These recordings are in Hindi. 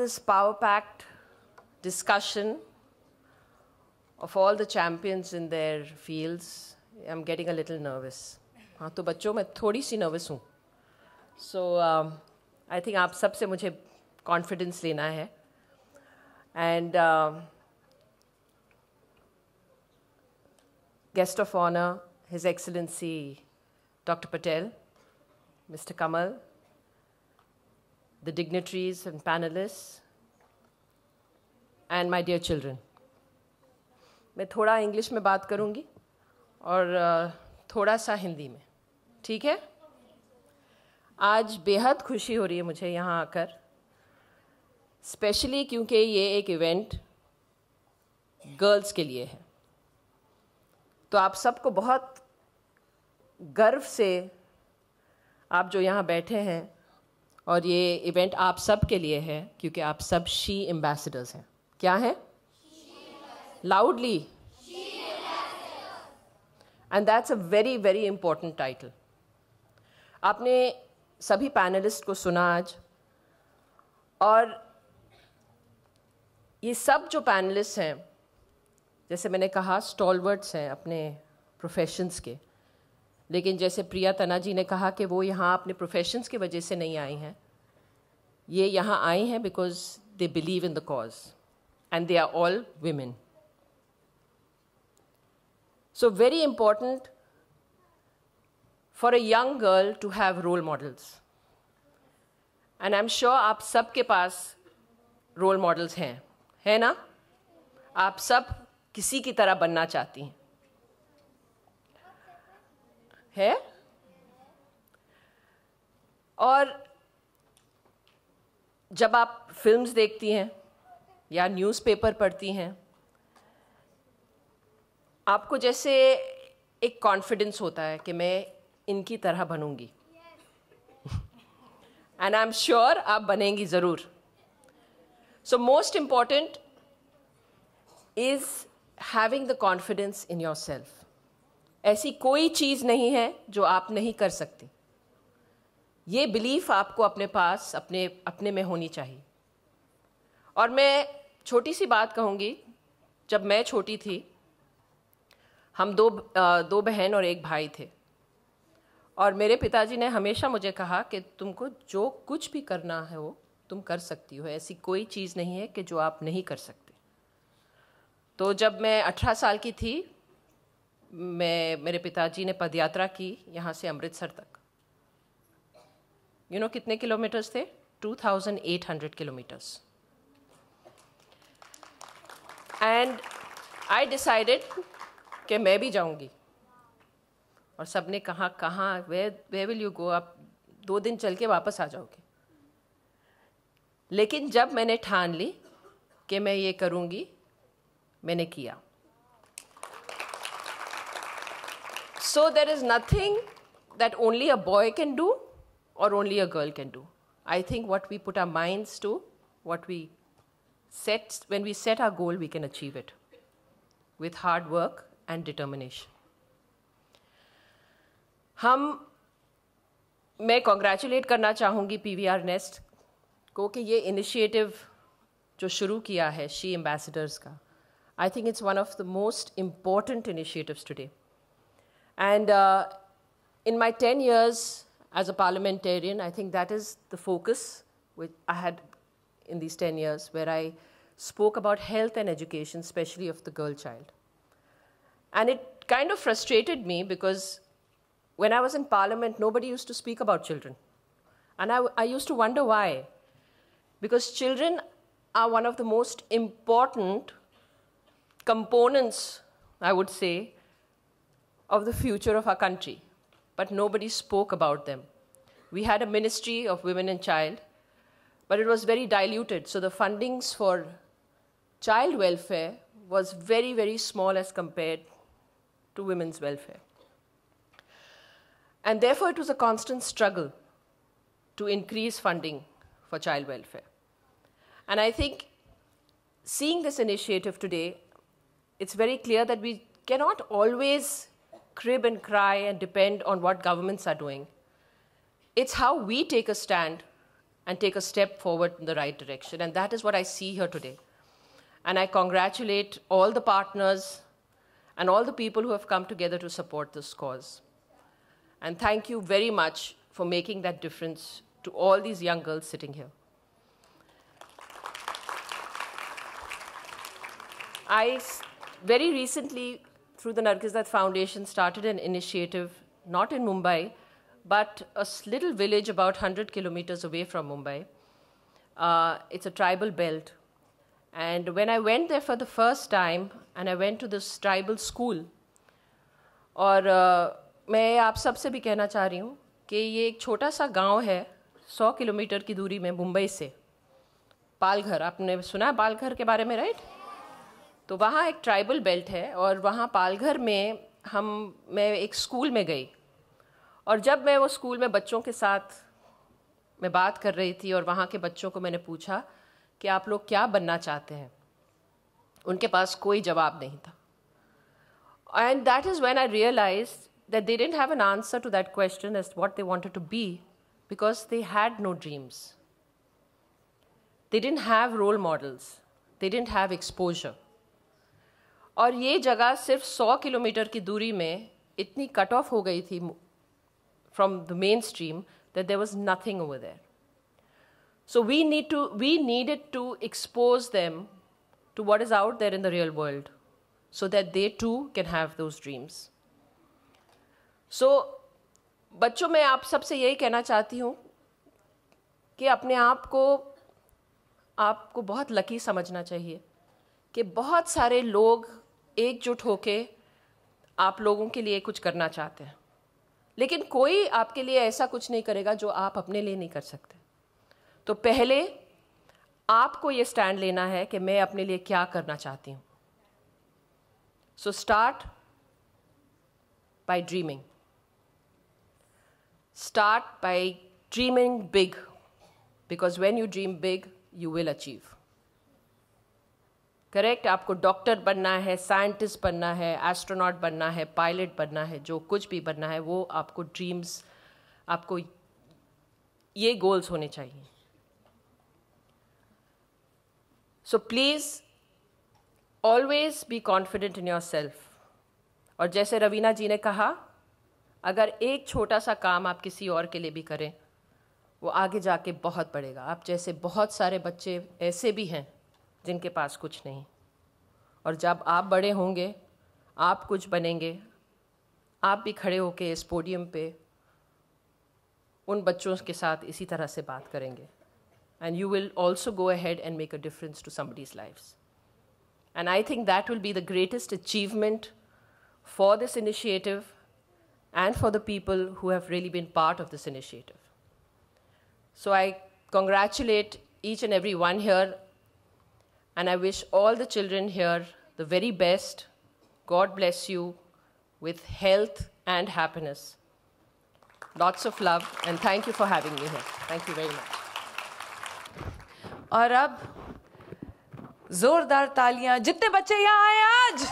this power-packed discussion of all the champions in their fields, I'm getting a little nervous. हाँ तो बच्चों मैं थोड़ी सी nervous हूँ. So I think आप सब से मुझे confidence लेना है. And guest of honor, His Excellency Dr. Patel, Mr. Kamal, the dignitaries and panelists, and my dear children. मैं थोड़ा इंग्लिश में बात करूँगी और थोड़ा सा हिंदी में, ठीक है? आज बेहद खुशी हो रही है मुझे यहाँ आकर, स्पेशली क्योंकि ये एक इवेंट गर्ल्स के लिए है. तो आप सबको बहुत गर्व से आप जो यहाँ बैठे हैं और ये इवेंट आप सब के लिए है क्योंकि आप सब शी एम्बेसडर्स हैं. क्या हैं? Loudly. And that's a very very important title. आपने सभी पैनलिस्ट को सुना आज, और ये सब जो पैनलिस्ट हैं, जैसे मैंने कहा, स्टॉलवर्ड्स हैं अपने प्रोफेशंस के. लेकिन जैसे प्रिया तना जी ने कहा कि वो यहाँ अपने प्रोफेशंस की वजह से नहीं आई हैं, ये यहाँ आई हैं because they believe in the cause and they are all women. So very important for a young girl to have role models. And I'm sure आप सब के पास role models हैं, है ना? आप सब किसी की तरह बनना चाहती हैं, है? और जब आप फिल्म्स देखती हैं या न्यूज़पेपर पढ़ती हैं, आपको जैसे एक कॉन्फिडेंस होता है कि मैं इनकी तरह बनूंगी. एंड आई एम श्योर आप बनेंगी ज़रूर. So most important is having the confidence in your self. ऐसी कोई चीज़ नहीं है जो आप नहीं कर सकती. ये बिलीफ आपको अपने पास अपने में होनी चाहिए. और मैं छोटी सी बात कहूँगी. जब मैं छोटी थी, हम दो बहन और एक भाई थे, और मेरे पिताजी ने हमेशा मुझे कहा कि तुमको जो कुछ भी करना है वो तुम कर सकती हो. ऐसी कोई चीज़ नहीं है कि जो आप नहीं कर सकते. तो जब मैं 18 साल की थी, मेरे पिताजी ने पदयात्रा की यहाँ से अमृतसर तक. कितने किलोमीटर्स थे? 2800 किलोमीटर्स. एंड आई डिसाइडेड कि मैं भी जाऊंगी. और सब ने कहा, कहाँ, वेयर विल यू गो? आप 2 दिन चल के वापस आ जाओगे. लेकिन जब मैंने ठान ली कि मैं ये करूंगी, मैंने किया. So there is nothing that only a boy can do और only a girl can do. I think what we put our minds to, what we set, when we set our goal, we can achieve it with hard work and determination. मैं congratulate करना चाहूँगी PVR Nest को कि ये initiative जो शुरू किया है She Ambassadors का, I think it's one of the most important initiatives today. And in my 10 years as a parliamentarian, I think that is the focus which I had in these 10 years, where I spoke about health and education, especially of the girl child. And it kind of frustrated me because when I was in parliament, nobody used to speak about children. And I used to wonder why. Because children are one of the most important components, I would say, of the future of our country. But nobody spoke about them. We had a Ministry of Women and Child, but it was very diluted. So the fundings for child welfare was very, very small as compared to women's welfare. And therefore, it was a constant struggle to increase funding for child welfare. And I think seeing this initiative today, it's very clear that we cannot always crib and cry and depend on what governments are doing. It's how we take a stand and take a step forward in the right direction. And that is what I see here today. And I congratulate all the partners and all the people who have come together to support this cause. And thank you very much for making that difference to all these young girls sitting here. I very recently, through the Nargis Dutt Foundation, started an initiative, not in Mumbai, but a little village about 100 kilometers away from Mumbai. It's a tribal belt. And when I went there for the first time, and I went to this tribal school, और मैं आप सब से भी कहना चाह रही हूँ कि ये एक छोटा सा गांव है 100 किलोमीटर की दूरी में मुंबई से, पालघर. आपने सुना है पालघर के बारे में, राइट? तो वहाँ एक ट्राइबल बेल्ट है, और वहाँ पालघर में मैं एक स्कूल में गई. और जब मैं वो स्कूल में बच्चों के साथ मैं बात कर रही थी, और वहाँ के बच्चों को मैंने पूछा कि आप लोग क्या बनना चाहते हैं, उनके पास कोई जवाब नहीं था. And that is when I realised that they didn't have an answer to that question as what they wanted to be, because they had no dreams. They didn't have role models. They didn't have exposure. और ये जगह सिर्फ 100 किलोमीटर की दूरी में इतनी कट ऑफ हो गई थी from the mainstream that there was nothing over there. So we needed to expose them to what is out there in the real world, so that they too can have those dreams. So, बच्चों, मैं आप सबसे यही कहना चाहती हूँ कि अपने आपको बहुत लकी समझना चाहिए कि बहुत सारे लोग एकजुट होके आप लोगों के लिए कुछ करना चाहते हैं, लेकिन कोई आपके लिए ऐसा कुछ नहीं करेगा जो आप अपने लिए नहीं कर सकते. तो पहले आपको ये स्टैंड लेना है कि मैं अपने लिए क्या करना चाहती हूँ. So start by dreaming. Start by dreaming big, because when you dream big, you will achieve. Correct? आपको डॉक्टर बनना है, साइंटिस्ट बनना है, एस्ट्रोनॉट बनना है, पायलट बनना है, जो कुछ भी बनना है, वो आपको ड्रीम्स, आपको ये गोल्स होने चाहिए. So please always be confident in your self. और जैसे रवीना जी ने कहा, अगर एक छोटा सा काम आप किसी और के लिए भी करें, वो आगे जाके बहुत बढ़ेगा. आप जैसे बहुत सारे बच्चे ऐसे भी हैं जिनके पास कुछ नहीं, और जब आप बड़े होंगे, आप कुछ बनेंगे, आप भी खड़े होके इस पोडियम पे उन बच्चों के साथ इसी तरह से बात करेंगे. And you will also go ahead and make a difference to somebody's lives. And I think that will be the greatest achievement for this initiative and for the people who have really been part of this initiative. So I congratulate each and every one here, and I wish all the children here the very best. God bless you with health and happiness. Lots of love, and thank you for having me here. Thank you very much. और अब जोरदार तालियां जितने बच्चे यहाँ आए आज.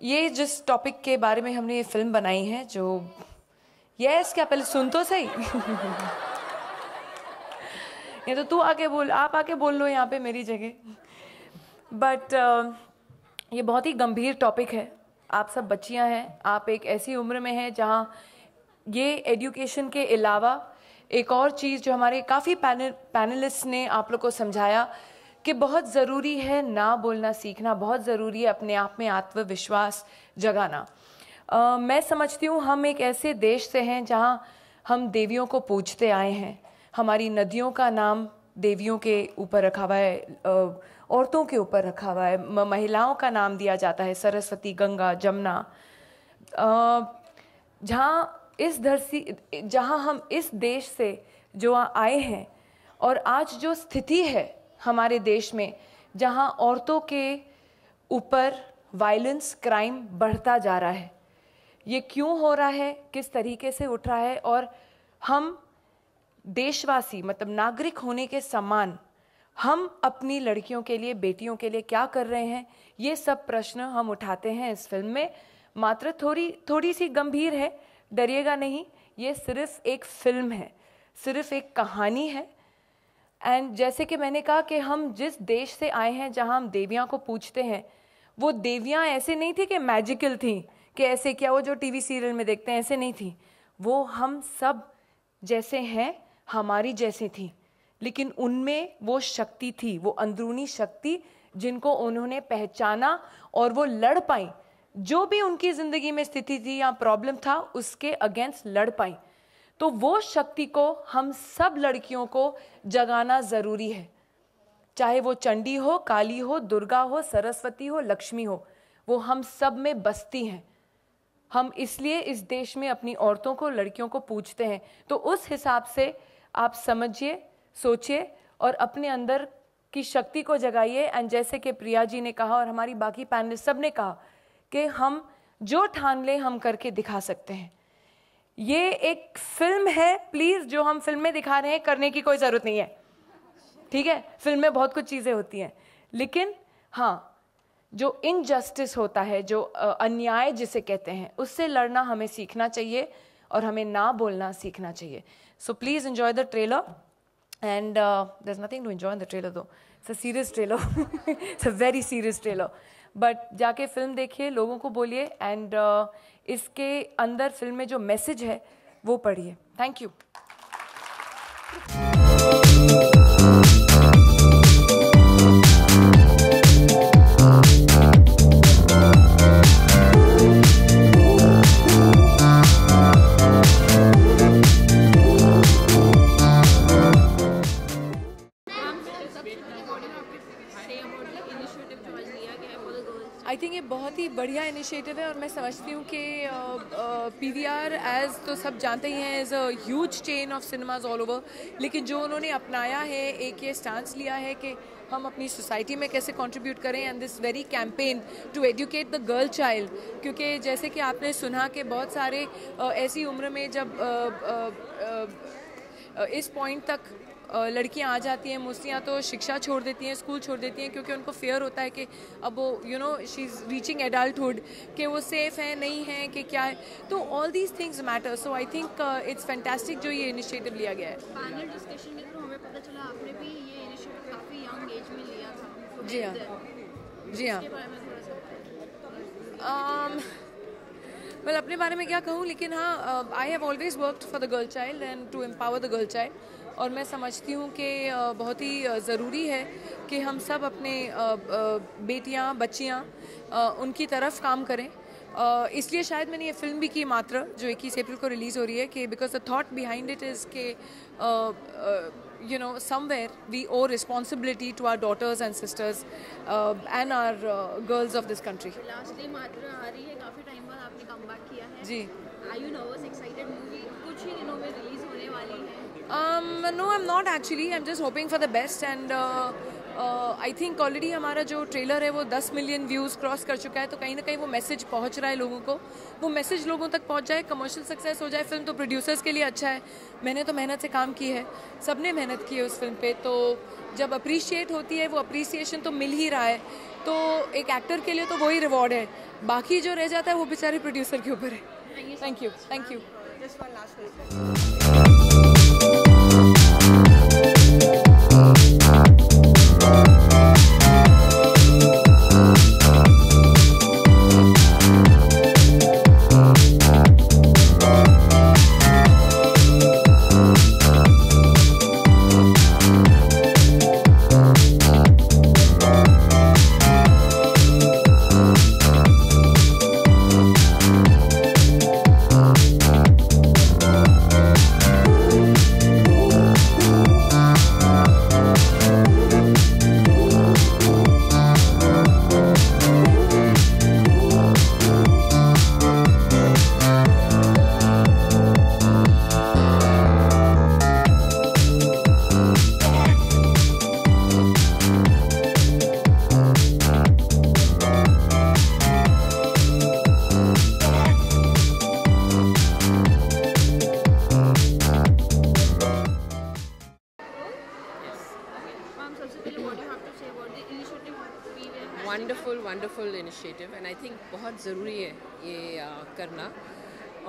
ये जिस टॉपिक के बारे में हमने ये फिल्म बनाई है, जो यस क्या पहले सुन तो सही. ये तो तू आके बोल, आप आके बोल लो यहाँ पे मेरी जगह. बट ये बहुत ही गंभीर टॉपिक है. आप सब बच्चियाँ हैं, आप एक ऐसी उम्र में हैं जहाँ ये एजुकेशन के अलावा एक और चीज़ जो हमारे काफ़ी पैनलिस्ट ने आप लोग को समझाया कि बहुत ज़रूरी है ना बोलना सीखना, बहुत ज़रूरी है अपने आप में आत्मविश्वास जगाना. मैं समझती हूँ हम एक ऐसे देश से हैं जहाँ हम देवियों को पूजते आए हैं. हमारी नदियों का नाम देवियों के ऊपर रखा हुआ है, औरतों के ऊपर रखा हुआ है, महिलाओं का नाम दिया जाता है, सरस्वती, गंगा, जमुना. जहाँ हम इस देश से जो आए हैं, और आज जो स्थिति है हमारे देश में, जहां औरतों के ऊपर वायलेंस, क्राइम बढ़ता जा रहा है, ये क्यों हो रहा है, किस तरीके से उठ रहा है, और हम देशवासी मतलब नागरिक होने के समान हम अपनी लड़कियों के लिए, बेटियों के लिए क्या कर रहे हैं, ये सब प्रश्न हम उठाते हैं इस फिल्म में. मात्रा थोड़ी सी गंभीर है, डरिएगा नहीं, ये सिर्फ एक फिल्म है, सिर्फ एक कहानी है। एंड जैसे कि मैंने कहा कि हम जिस देश से आए हैं जहां हम देवियां को पूजते हैं, वो देवियां ऐसे नहीं थी कि मैजिकल थी, कि ऐसे क्या वो जो टीवी सीरियल में देखते हैं ऐसे नहीं थी। वो हम सब जैसे हैं, हमारी जैसी थी, लेकिन उनमें वो शक्ति थी, वो अंदरूनी शक्ति जिनको उन्होंने पहचाना और वो लड़ पाई। जो भी उनकी ज़िंदगी में स्थिति थी या प्रॉब्लम था, उसके अगेंस्ट लड़ पाई। तो वो शक्ति को हम सब लड़कियों को जगाना ज़रूरी है, चाहे वो चंडी हो, काली हो, दुर्गा हो, सरस्वती हो, लक्ष्मी हो, वो हम सब में बसती हैं। हम इसलिए इस देश में अपनी औरतों को, लड़कियों को पूजते हैं। तो उस हिसाब से आप समझिए, सोचिए और अपने अंदर की शक्ति को जगाइए। एंड जैसे कि प्रिया जी ने कहा और हमारी बाकी पैनलिस्ट सब ने कहा कि हम जो ठान लें हम करके दिखा सकते हैं। ये एक फिल्म है, प्लीज़ जो हम फिल्म में दिखा रहे हैं करने की कोई ज़रूरत नहीं है, ठीक है। फिल्म में बहुत कुछ चीज़ें होती हैं, लेकिन हाँ, जो इनजस्टिस होता है, जो अन्याय जिसे कहते हैं, उससे लड़ना हमें सीखना चाहिए और हमें ना बोलना सीखना चाहिए। So please enjoy the trailer and there is nothing to enjoy in the trailer though, it's a serious trailer, it's a very serious trailer. But जाके फिल्म देखिए, लोगों को बोलिए एंड इसके अंदर फिल्म में जो मैसेज है वो पढ़िए। Thank you. आई थिंक ये बहुत ही बढ़िया इनिशिएटिव है और मैं समझती हूँ कि PVR एज तो सब जानते ही हैं, as a huge chain of cinemas all over, लेकिन जो उन्होंने अपनाया है, एक ये स्टांस लिया है कि हम अपनी सोसाइटी में कैसे कंट्रीब्यूट करें and this very campaign to educate the girl child. क्योंकि जैसे कि आपने सुना कि बहुत सारे ऐसी उम्र में जब इस पॉइंट तक लड़कियां आ जाती हैं, मुस्लियाँ तो शिक्षा छोड़ देती हैं, स्कूल छोड़ देती हैं, क्योंकि उनको फेयर होता है कि अब वो शी इज़ रीचिंग एडल्टहुड, कि वो सेफ़ है नहीं है, कि क्या है। तो all these things matter. So I think it's fantastic जो ये इनिशिएटिव लिया गया है। पैनल डिस्कशन के थ्रू हमें पता चला आपने भी ये इनिशिएटिव काफ़ी यंग एज में लिया था। जी हाँ, जी हाँ। वेल, अपने बारे में क्या कहूँ, लेकिन हाँ, I have always worked for the girl child and to empower the girl child. और मैं समझती हूँ कि बहुत ही ज़रूरी है कि हम सब अपने बेटियाँ, बच्चियाँ, उनकी तरफ काम करें। इसलिए शायद मैंने ये फिल्म भी की, मात्रा, जो 21 अप्रैल को रिलीज़ हो रही है, कि because the thought behind it is के somewhere we owe responsibility to our daughters and sisters and our girls of this country. Last day मात्रा आ रही है, काफ़ी टाइम बाद आपने कमबैक किया है जी। Are you nervous, excited? Movie कुछ ही दिनों में रिलीज होने वाली है। No, I'm not actually. I'm just hoping for the best and I think already हमारा जो ट्रेलर है वो 10 मिलियन व्यूज़ क्रॉस कर चुका है। तो कहीं ना कहीं वो मैसेज पहुंच रहा है लोगों को, वो मैसेज लोगों तक पहुंच जाए, कमर्शियल सक्सेस हो जाए फिल्म, तो प्रोड्यूसर्स के लिए अच्छा है। मैंने तो मेहनत से काम की है, सबने मेहनत की है उस फिल्म पे, तो जब अप्रिशिएट होती है वो अप्रिसिएशन तो मिल ही रहा है। तो एक एक्टर के लिए तो वही रिवॉर्ड है, बाकी जो रह जाता है वो बेचारे प्रोड्यूसर के ऊपर है। Thank you, thank you. Just one last question. wonderful initiative and I think बहुत ज़रूरी है ये करना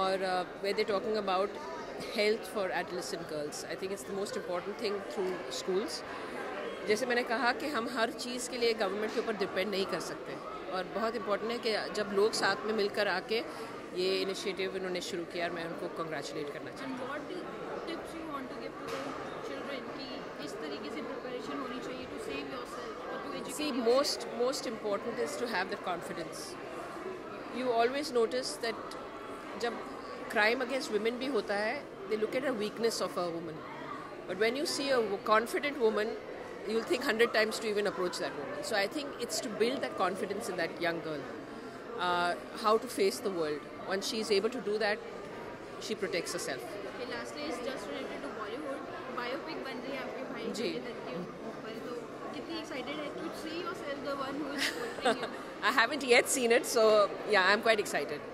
और where they're talking about health for adolescent girls. I think it's the most important thing through schools. जैसे मैंने कहा कि हम हर चीज़ के लिए गवर्नमेंट के ऊपर डिपेंड नहीं कर सकते और बहुत इम्पोर्टेंट है कि जब लोग साथ में मिलकर आके ये इनिशिएटिव इन्होंने शुरू किया और मैं उनको कंग्रेचुलेट करना चाहती हूँ. And what tips you want to give to the children कि इस तरीके से प्रिपरेशन होनी चाहिए to save yourself or to educate See, yourself? most important is to have that confidence. You always notice that जब crime against women भी होता है, they look at a weakness of a woman. But when you see a confident woman, you'll think 100 times to even approach that woman. So I think it's to build that confidence in that young girl, how to face the world. Once she's able to do that, she protects herself. Okay, lastly is just related to Bollywood. Biopic बन रही है आपके भाई जी. के दत्त के ऊपर तो कितनी excited है to see yourself the one who is portraying him? I haven't yet seen it, so yeah, I'm quite excited.